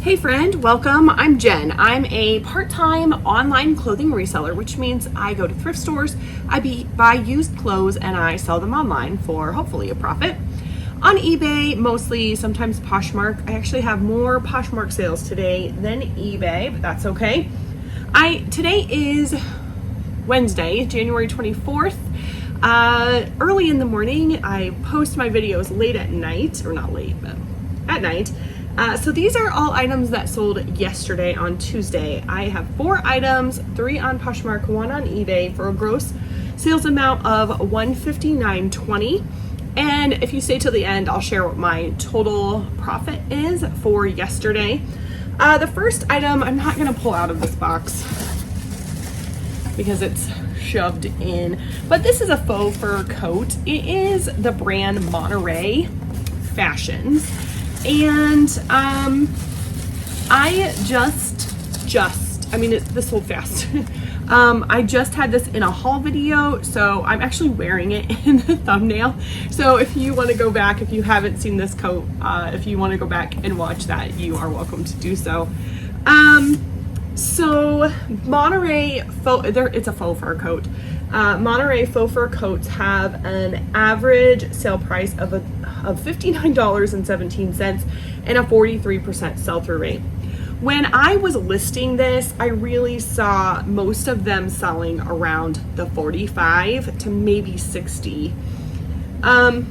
Hey friend, welcome. I'm Jen. I'm a part-time online clothing reseller, which means I go to thrift stores, I buy used clothes, and I sell them online for hopefully a profit. On eBay, mostly, sometimes Poshmark. I actually have more Poshmark sales today than eBay, but that's okay. Today is Wednesday, January 24th. Early in the morning, I post my videos late at night, or not late, but at night. So these are all items that sold yesterday on Tuesday. I have 4 items, 3 on Poshmark, 1 on eBay for a gross sales amount of $159.20. And if you stay till the end, I'll share what my total profit is for yesterday. The first item, I'm not gonna pull out of this box because it's shoved in, but this is a faux fur coat. It is the brand Monteray Fashions. And this sold fast. I just had this in a haul video, so I'm actually wearing it in the thumbnail. So if you want to go back, if you haven't seen this coat, if you want to go back and watch that, you are welcome to do so. So Monteray it's a faux fur coat. Monteray faux fur coats have an average sale price of $59.17 and a 43% sell-through rate. When I was listing this, I really saw most of them selling around the 45 to maybe 60. I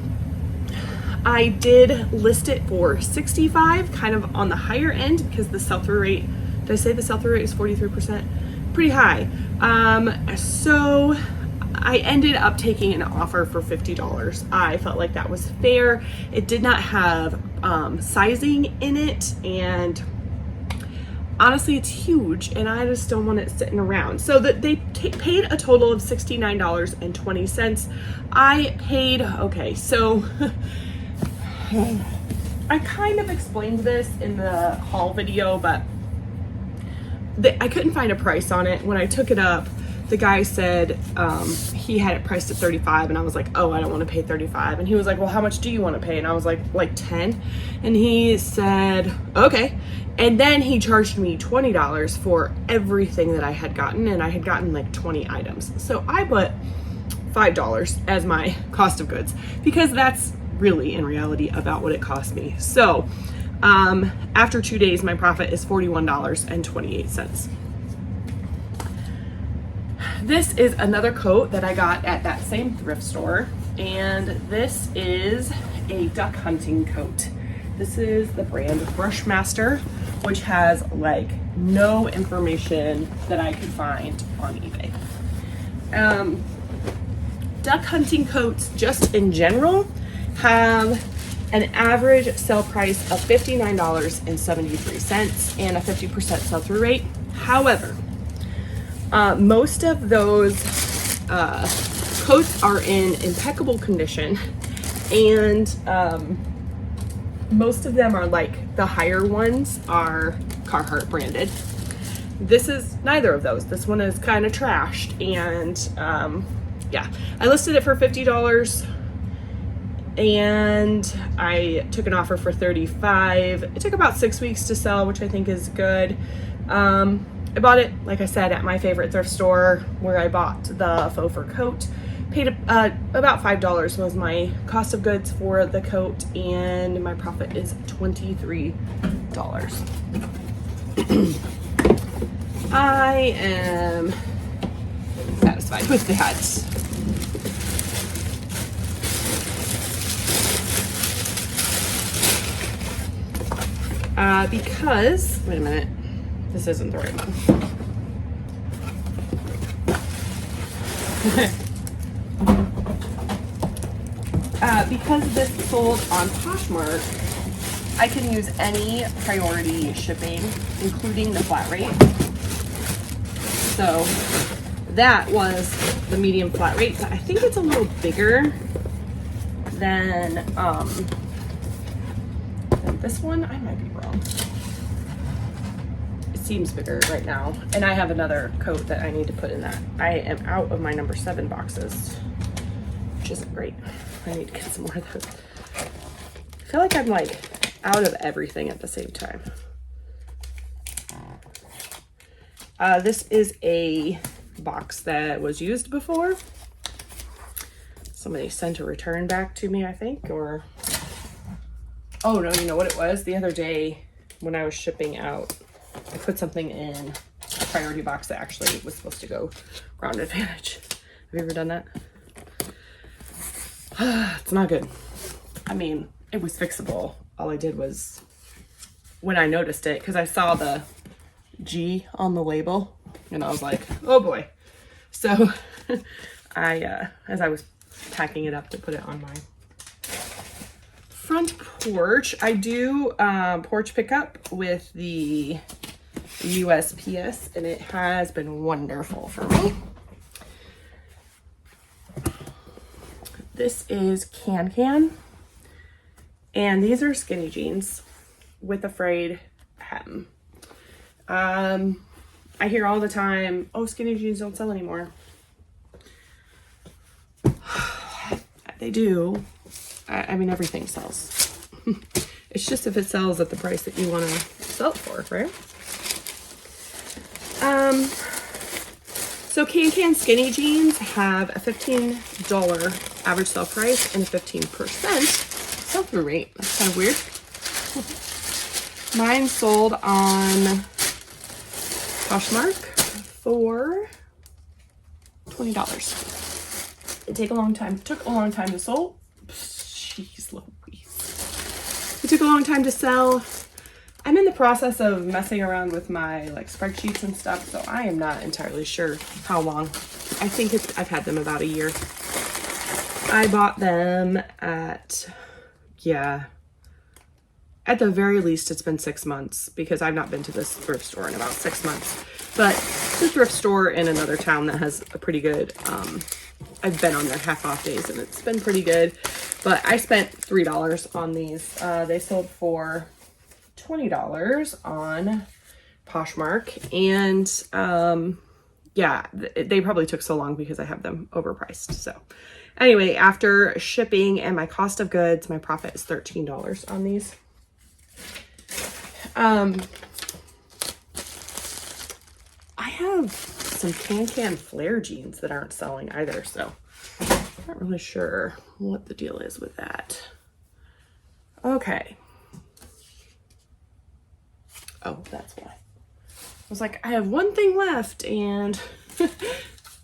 did list it for 65, kind of on the higher end, because the sell-through rate, did I say the sell-through rate is 43%? Pretty high. So I ended up taking an offer for $50. I felt like that was fair. It did not have sizing in it, and honestly, it's huge, and I just don't want it sitting around. So that they paid a total of $69.20. I paid, okay, so I kind of explained this in the haul video, but I couldn't find a price on it. When I took it up, the guy said he had it priced at $35, and I was like, oh, I don't want to pay $35. And he was like, well, how much do you want to pay? And I was like 10. And he said, okay. And then he charged me $20 for everything that I had gotten, and I had gotten like 20 items. So I put $5 as my cost of goods, because that's really in reality about what it cost me. So after 2 days, my profit is $41.28. This is another coat that I got at that same thrift store, and this is a duck hunting coat. This is the brand Brushmaster, which has like no information that I could find on eBay. Duck hunting coats, just in general, have an average sale price of $59.73 and a 50% sell-through rate. However, most of those coats are in impeccable condition, and most of them are like, the higher ones are Carhartt branded. This is neither of those. This one is kind of trashed, and yeah, I listed it for $50 and I took an offer for $35. It took about 6 weeks to sell, which I think is good. I bought it, like I said, at my favorite thrift store where I bought the faux fur coat. Paid about $5 was my cost of goods for the coat, and my profit is $23. I am satisfied with that. Because, wait a minute, this isn't the right one. Because this sold on Poshmark, I can use any priority shipping, including the flat rate. So that was the medium flat rate. I think it's a little bigger than this one. I might be wrong. It seems bigger right now. And I have another coat that I need to put in that. I am out of my number 7 boxes, which isn't great. I need to get some more of those. I feel like I'm like out of everything at the same time. This is a box that was used before. Somebody sent a return back to me, I think, or, oh no, you know what it was? The other day when I was shipping out, I put something in a priority box that actually was supposed to go Ground Advantage. Have you ever done that? It's not good. I mean, it was fixable. All I did was, when I noticed it, because I saw the G on the label, and I was like, oh boy. So I, as I was packing it up to put it on my front porch, I do porch pickup with the USPS, and it has been wonderful for me. This is Can, and these are skinny jeans with a frayed hem. I hear all the time, oh, skinny jeans don't sell anymore. They do. I mean, everything sells. It's just if it sells at the price that you want to sell it for, right? So Can skinny jeans have a $15 average sale price and a 15% sell-through rate. That's kind of weird. Mine sold on Poshmark for $20. It took a long time to sell. Jeez Louise. It took a long time to sell. I'm in the process of messing around with my like spreadsheets and stuff, so I am not entirely sure how long. I think I've had them about a year. I bought them at, yeah, at the very least it's been 6 months, because I've not been to this thrift store in about 6 months. But the thrift store in another town that has a pretty good, I've been on their half off days and it's been pretty good. But I spent $3 on these. They sold for $20 on Poshmark, and yeah, they probably took so long because I have them overpriced. So anyway, after shipping and my cost of goods, my profit is $13 on these. I have some Can flare jeans that aren't selling either, so I'm not really sure what the deal is with that. Okay. Oh, that's why. I was like, I have one thing left and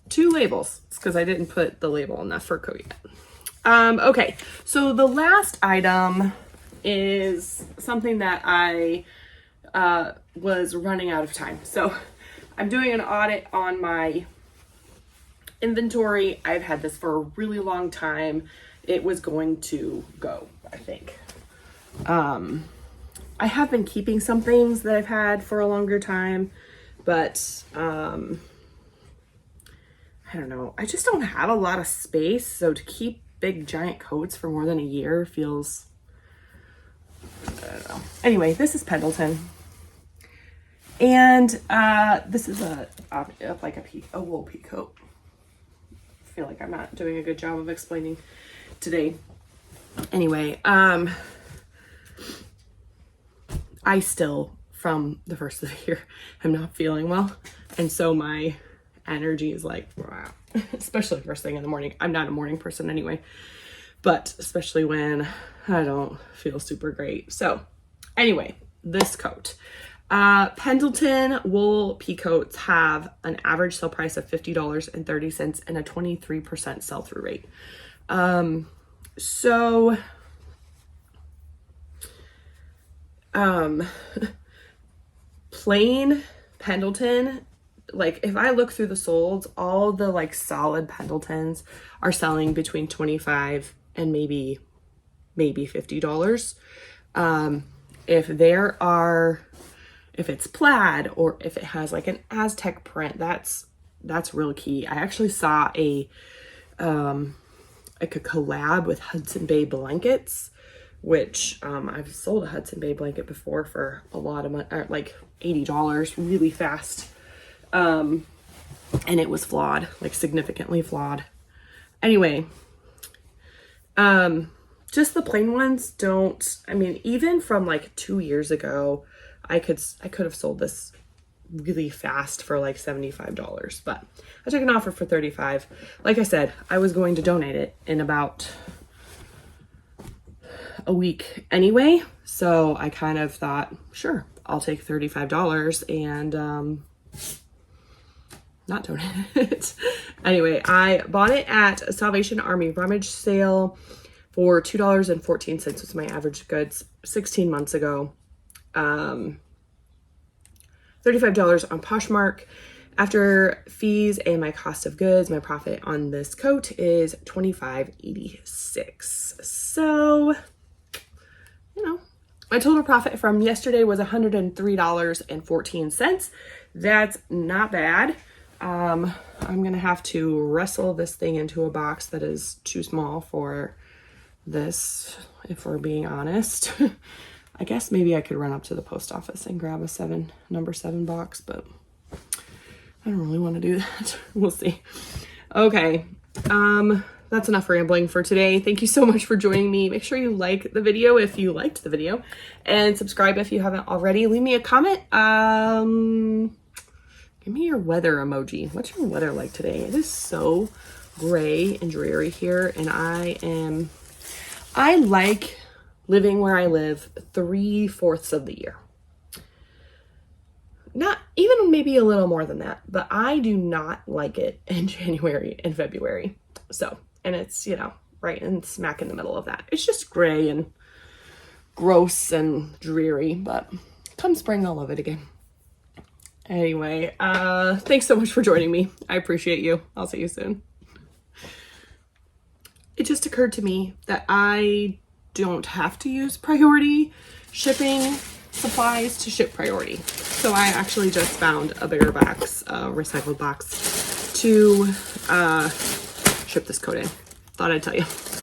2 labels. It's because I didn't put the label on that fur coat yet. Okay, so the last item is something that I was running out of time. So I'm doing an audit on my inventory. I've had this for a really long time. It was going to go, I think. I have been keeping some things that I've had for a longer time, but I don't know. I just don't have a lot of space, so to keep big giant coats for more than a year feels, I don't know. Anyway, this is Pendleton, and this is a wool pea coat. I feel like I'm not doing a good job of explaining today. Anyway, I still, from the first of the year, am not feeling well. And so my energy is like, wow. Especially first thing in the morning. I'm not a morning person anyway, but especially when I don't feel super great. So anyway, this coat. Pendleton wool pea coats have an average sale price of $50.30 and a 23% sell-through rate. Plain Pendleton, like if I look through the solds, all the like solid Pendletons are selling between $25 and maybe $50. If it's plaid or if it has like an Aztec print, that's real key. I actually saw a collab with Hudson Bay blankets, which I've sold a Hudson Bay blanket before for a lot of money, like $80, really fast. And it was flawed, like significantly flawed. Anyway, just the plain ones don't, I mean, even from like 2 years ago, I could have sold this really fast for like $75, but I took an offer for $35. Like I said, I was going to donate it in about a week anyway, so I kind of thought, sure, I'll take $35 and not donate it. Anyway, I bought it at a Salvation Army rummage sale for $2.14 was my average goods 16 months ago. $35 on Poshmark. After fees and my cost of goods, my profit on this coat is $25.86. So, you know, my total profit from yesterday was $103.14. That's not bad. I'm gonna have to wrestle this thing into a box that is too small for this, if we're being honest. I guess maybe I could run up to the post office and grab a number 7 box, but I don't really want to do that. We'll see. Okay. That's enough rambling for today. Thank you so much for joining me. Make sure you like the video if you liked the video, and subscribe if you haven't already. Leave me a comment. Give me your weather emoji. What's your weather like today? It is so gray and dreary here, and I like living where I live 3/4 of the year. Not even maybe a little more than that, but I do not like it in January and February. So, and it's, you know, right in smack in the middle of that. It's just gray and gross and dreary, but come spring, I'll love it again. Anyway, thanks so much for joining me. I appreciate you. I'll see you soon. It just occurred to me that I don't have to use priority shipping supplies to ship priority. So I actually just found a bigger box, recycled box, to ship this coat in. Thought I'd tell you.